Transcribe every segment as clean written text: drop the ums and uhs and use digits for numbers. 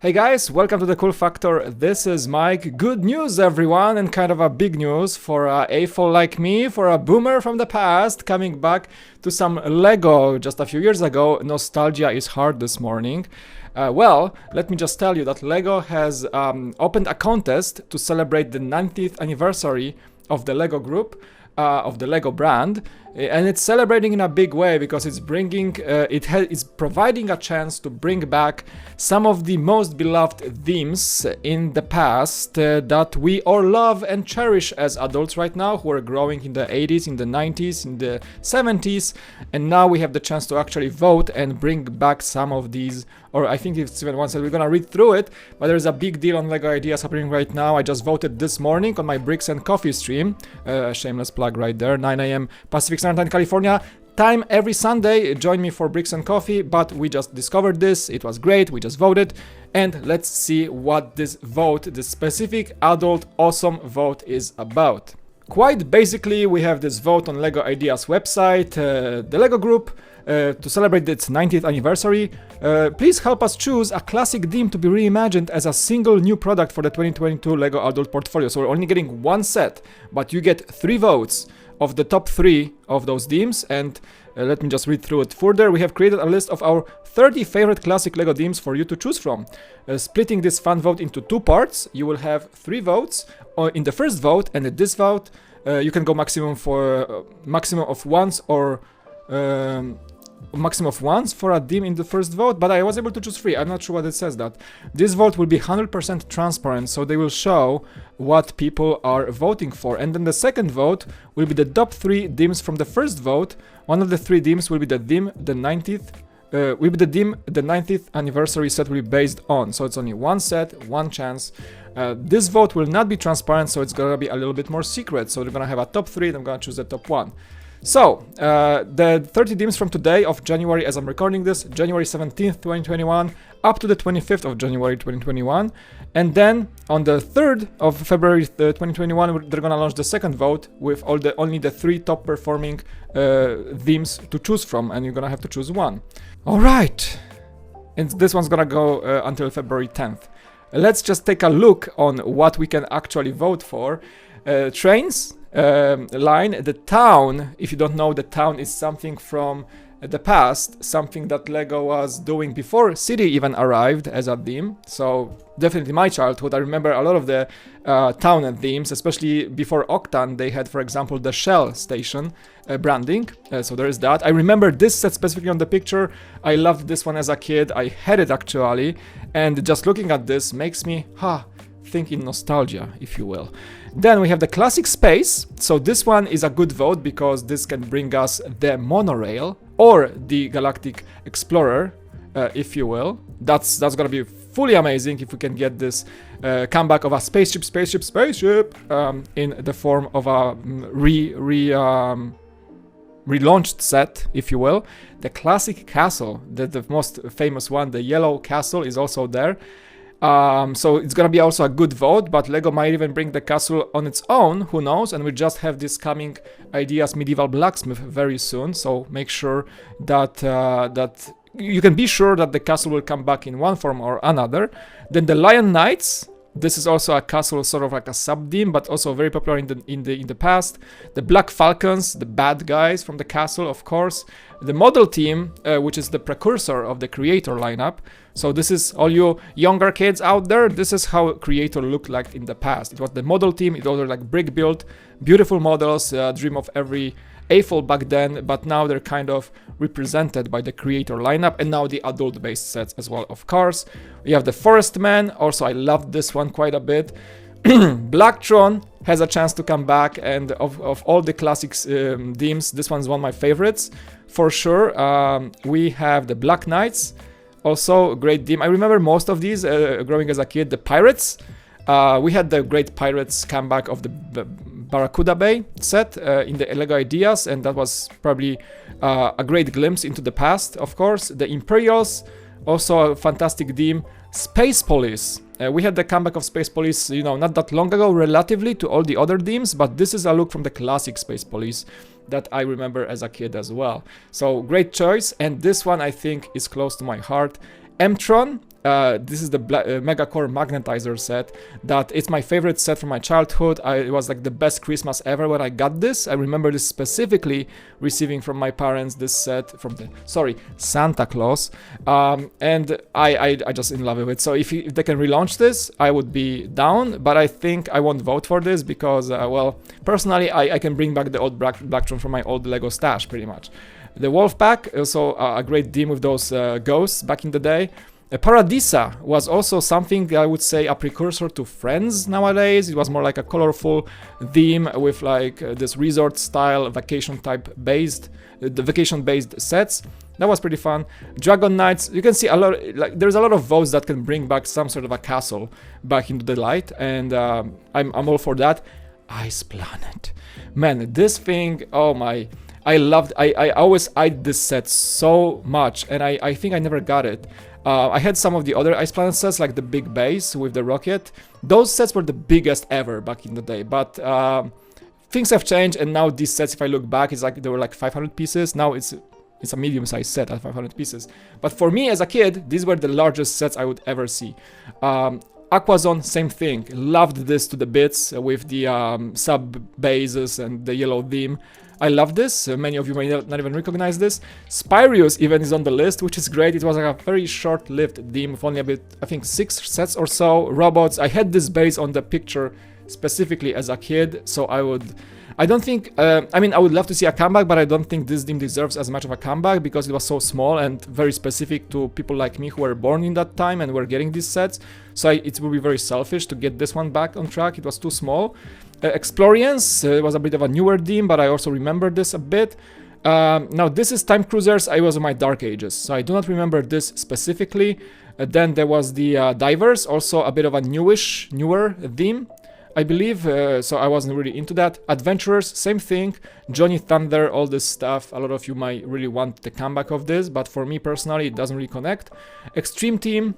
Hey guys, welcome to the Cool Factor. This is Mike. Good news, everyone, and kind of a big news for a fool like me, for a boomer from the past, coming back to some Lego just a few years ago. Nostalgia is hard this morning. Well, let me just tell you that Lego has opened a contest to celebrate the 90th anniversary of the Lego group, of the Lego brand, and it's celebrating in a big way because it's bringing, it's providing a chance to bring back some of the most beloved themes in the past that we all love and cherish as adults right now, who are growing in the 80s, in the 90s, in the 70s, and now we have the chance to actually vote and bring back some of these. Or I think it's even one said we're gonna read through it, but there's a big deal on Lego Ideas happening right now. I just voted this morning on my Bricks and Coffee stream. Shameless plug right there, 9 a.m. Pacific Standard Time, California. Time every Sunday. Join me for Bricks and Coffee, but we just discovered this. It was great. We just voted. And let's see what this vote, this specific adult awesome vote is about. Quite basically, we have this vote on Lego Ideas website, the Lego group, to celebrate its 90th anniversary. Please help us choose a classic theme to be reimagined as a single new product for the 2022 Lego Adult Portfolio. So we're only getting one set, but you get 3 votes of the top 3 of those themes. And let me just read through it further. We have created a list of our 30 favorite classic Lego themes for you to choose from. Splitting this fun vote into 2 parts, you will have 3 votes. In the first vote and in this vote, you can go maximum of once or maximum of once for a theme in the first vote, but I was able to choose 3. I'm not sure what it says that. This vote will be 100% transparent, so they will show what people are voting for. And then the second vote will be the top 3 themes from the first vote. One of the 3 themes will be the theme the 90th. Will be the theme the 90th anniversary set will be based on. So it's only one set, one chance. This vote will not be transparent, so it's gonna be a little bit more secret. So they're gonna have a top 3, and I'm gonna choose the top 1. So, the 30 themes from today of January, as I'm recording this, January 17th, 2021, up to the 25th of January 2021. And then on the 3rd of February 2021, they're gonna launch the second vote with only the 3 top performing themes to choose from, and you're gonna have to choose one. All right, and this one's gonna go until February 10th. Let's just take a look on what we can actually vote for. Trains. Line, the town, if you don't know, the town is something from the past, something that Lego was doing before City even arrived as a theme. So definitely my childhood, I remember a lot of the town themes, especially before Octan. They had, for example, the Shell station branding, so there is that. I remember this set specifically on the picture. I loved this one as a kid. I had it actually, and just looking at this makes me think in nostalgia, if you will. Then we have the classic space. So this one is a good vote because this can bring us the monorail or the Galactic Explorer, if you will. That's gonna be fully amazing if we can get this comeback of a spaceship in the form of a relaunched set, if you will. The classic castle, the most famous one, the yellow castle, is also there. So it's gonna be also a good vote, but Lego might even bring the castle on its own, who knows, and we just have this coming Ideas Medieval Blacksmith very soon, so make sure that that you can be sure that the castle will come back in one form or another. Then the Lion Knights. This is also a castle, sort of like a sub-theme, but also very popular in the past. The Black Falcons, the bad guys from the castle, of course. The model team, which is the precursor of the Creator lineup. So this is all you younger kids out there. This is how Creator looked like in the past. It was the model team. It was like brick built, beautiful models, dream of every AFOL back then, but now they're kind of represented by the Creator lineup, and now the adult-based sets as well, of course. We have the Forest Man. Also, I loved this one quite a bit. Blacktron has a chance to come back, and of all the classics themes, this one's one of my favorites for sure. We have the Black Knights, also a great theme. I remember most of these growing as a kid. The Pirates. We had the great Pirates comeback of the Barracuda Bay set in the Lego Ideas, and that was probably a great glimpse into the past, of course. The Imperials, also a fantastic theme. Space Police. We had the comeback of Space Police, not that long ago relatively to all the other themes, but this is a look from the classic Space Police that I remember as a kid as well. So great choice, and this one I think is close to my heart. Mtron. This is the Megacore Magnetizer set. That it's my favorite set from my childhood. It was like the best Christmas ever when I got this. I remember this specifically receiving from my parents this set from Santa Claus, and I just in love with it. So if they can relaunch this, I would be down. But I think I won't vote for this because, well, personally, I can bring back the old Blacktron from my old Lego stash pretty much. The Wolfpack, also a great theme with those ghosts back in the day. Paradisa was also something I would say a precursor to Friends nowadays. It was more like a colorful theme with like this resort style vacation type based, the vacation based sets. That was pretty fun. Dragon Knights, you can see a lot, like there's a lot of votes that can bring back some sort of a castle back into the light, and I'm all for that. Ice Planet, man, this thing, oh my, I always eyed this set so much, and I think I never got it. I had some of the other Ice Planet sets, like the big base with the rocket. Those sets were the biggest ever back in the day, but things have changed, and now these sets, if I look back, it's like they were like 500 pieces. Now it's a medium-sized set at 500 pieces. But for me as a kid, these were the largest sets I would ever see. Aquazone, same thing. Loved this to the bits with the sub-bases and the yellow theme. I love this. Many of you may not even recognize this. Spyrius even is on the list, which is great. It was like a very short-lived theme with only I think 6 sets or so. Robots. I had this base on the picture specifically as a kid, so I don't think, I mean, I would love to see a comeback, but I don't think this theme deserves as much of a comeback because it was so small and very specific to people like me who were born in that time and were getting these sets. So it would be very selfish to get this one back on track. It was too small. Explorians was a bit of a newer theme, but I also remember this a bit. Now this is Time Cruisers. I was in my Dark Ages, so I do not remember this specifically. Then there was the Divers, also a bit of a newer theme, I believe, so I wasn't really into that. Adventurers, same thing. Johnny Thunder, all this stuff. A lot of you might really want the comeback of this, but for me personally, it doesn't really connect. Extreme Team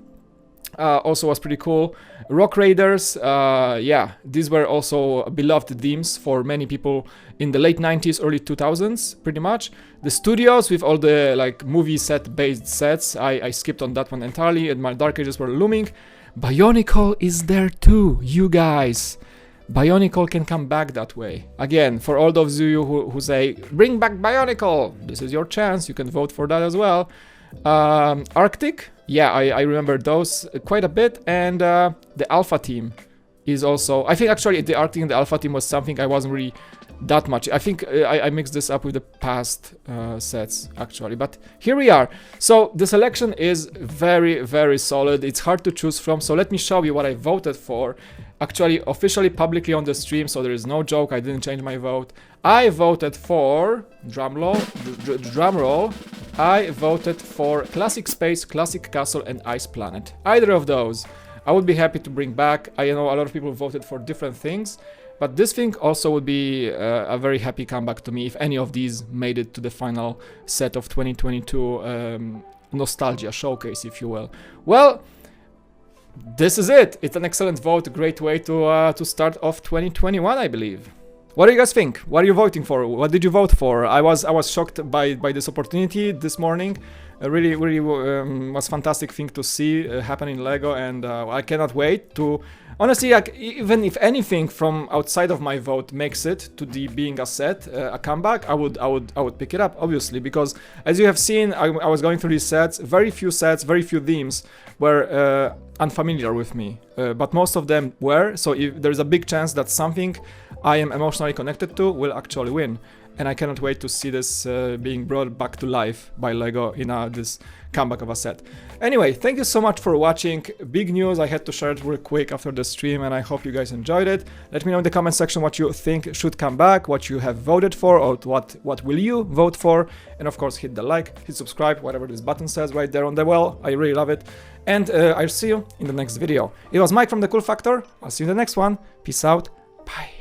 also was pretty cool. Rock Raiders, yeah, these were also beloved themes for many people in the late 90s, early 2000s, pretty much. The Studios with all the like movie set based sets, I skipped on that one entirely, and my Dark Ages were looming. Bionicle is there too, you guys. Bionicle can come back that way. Again, for all those of you who say, bring back Bionicle, this is your chance, you can vote for that as well. Arctic, yeah, I remember those quite a bit, and the Alpha Team is also, I think actually the Arctic and the Alpha Team was something I wasn't really that much. I think I mixed this up with the past sets actually, but here we are. So the selection is very, very solid. It's hard to choose from, so let me show you what I voted for. Actually, officially, publicly on the stream, so there is no joke, I didn't change my vote. I voted for, drum roll, I voted for Classic Space, Classic Castle, and Ice Planet. Either of those, I would be happy to bring back. I know a lot of people voted for different things, but this thing also would be a very happy comeback to me if any of these made it to the final set of 2022 Nostalgia Showcase, if you will. Well, this is it. It's an excellent vote, a great way to start off 2021, I believe. What do you guys think? What are you voting for? What did you vote for? I was shocked by this opportunity this morning. Really was fantastic thing to see happen in LEGO, and I cannot wait to. Honestly, like, even if anything from outside of my vote makes it to the being a set, a comeback, I would pick it up, obviously, because as you have seen, I was going through these sets, very few themes were unfamiliar with me, but most of them were, so there's a big chance that something I am emotionally connected to will actually win. And I cannot wait to see this being brought back to life by LEGO in this comeback of a set. Anyway, thank you so much for watching. Big news, I had to share it real quick after the stream, and I hope you guys enjoyed it. Let me know in the comment section what you think should come back, what you have voted for, or what will you vote for. And of course, hit the like, hit subscribe, whatever this button says right there on the wall. I really love it. And I'll see you in the next video. It was Mike from The Cool Factor. I'll see you in the next one. Peace out. Bye.